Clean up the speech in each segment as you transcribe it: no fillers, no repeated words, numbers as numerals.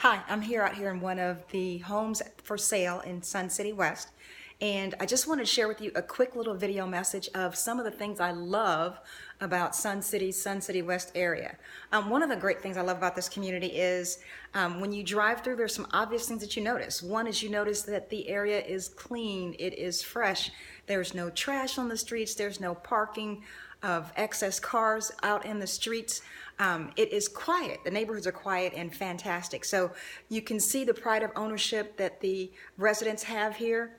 Hi, I'm out here in one of the homes for sale in Sun City West, and I just wanted to share with you a quick little video message of some of the things I love about Sun City West area. One of the great things I love about this community is when you drive through, there's some obvious things that you notice. One is you notice that the area is clean, it is fresh, there's no trash on the streets, there's no parking of excess cars out in the streets. It is quiet. The neighborhoods are quiet and fantastic. So you can see the pride of ownership that the residents have here.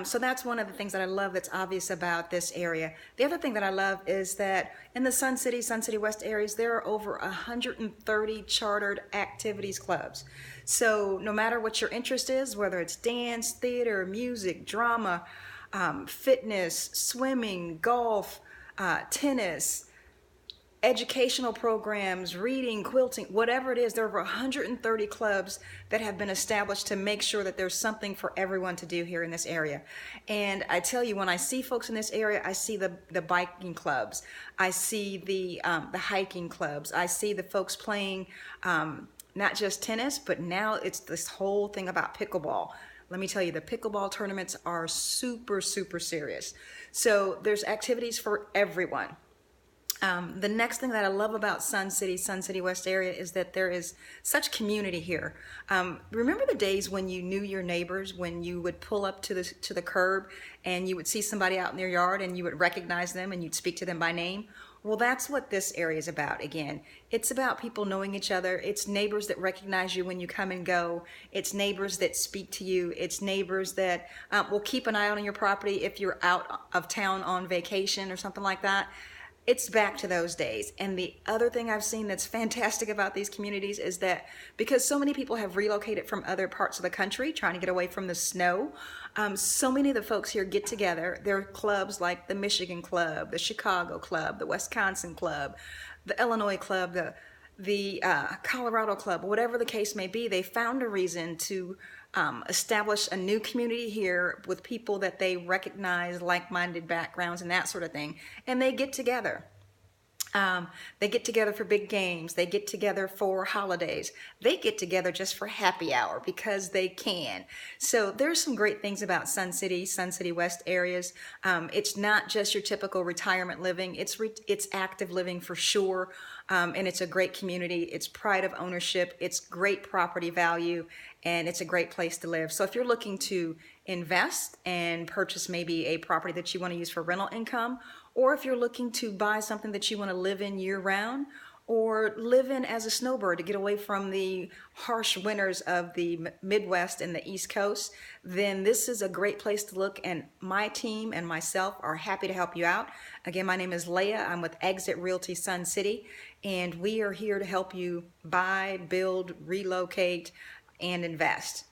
So that's one of the things that I love that's obvious about this area. The other thing that I love is that in the Sun City West areas, there are over 130 chartered activities clubs. So no matter what your interest is, whether it's dance, theater, music, drama, fitness, swimming, golf, tennis, educational programs, reading, quilting, whatever it is, there are over 130 clubs that have been established to make sure that there's something for everyone to do here in this area. And I tell you, when I see folks in this area, I see the biking clubs, I see the hiking clubs, I see the folks playing not just tennis, but now it's this whole thing about pickleball. Let me tell you, the pickleball tournaments are super serious. So there's activities for everyone. The next thing that I love about Sun City West area is that there is such community here. Remember the days when you knew your neighbors, when you would pull up to the curb and you would see somebody out in their yard and you would recognize them and you'd speak to them by name? Well, that's what this area is about. Again, it's about people knowing each other. It's neighbors that recognize you when you come and go. It's neighbors that speak to you. It's neighbors that will keep an eye out on your property if you're out of town on vacation or something like that. It's back to those days. And the other thing I've seen that's fantastic about these communities is that because so many people have relocated from other parts of the country trying to get away from the snow, so many of the folks here get together. There are clubs like the Michigan Club, the Chicago Club, the Wisconsin Club, the Illinois Club, the Colorado Club, whatever the case may be. They found a reason to establish a new community here with people that they recognize, like-minded backgrounds and that sort of thing, and they get together. They get together for big games. They get together for holidays. They get together just for happy hour because they can. So there's some great things about Sun City West areas. It's not just your typical retirement living. It's active living for sure. And it's a great community. It's pride of ownership. It's great property value, and it's a great place to live. So if you're looking to invest and purchase maybe a property that you want to use for rental income, or if you're looking to buy something that you want to live in year-round, or live in as a snowbird to get away from the harsh winters of the Midwest and the East Coast, then this is a great place to look, and my team and myself are happy to help you out. Again, my name is Laya. I'm with Exit Realty Sun City, and we are here to help you buy, build, relocate, and invest.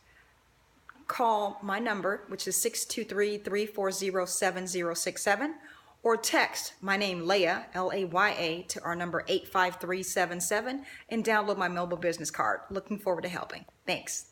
Call my number, which is 623-340-7067, or text my name, Laya, L-A-Y-A, to our number 85377 and download my mobile business card. Looking forward to helping. Thanks.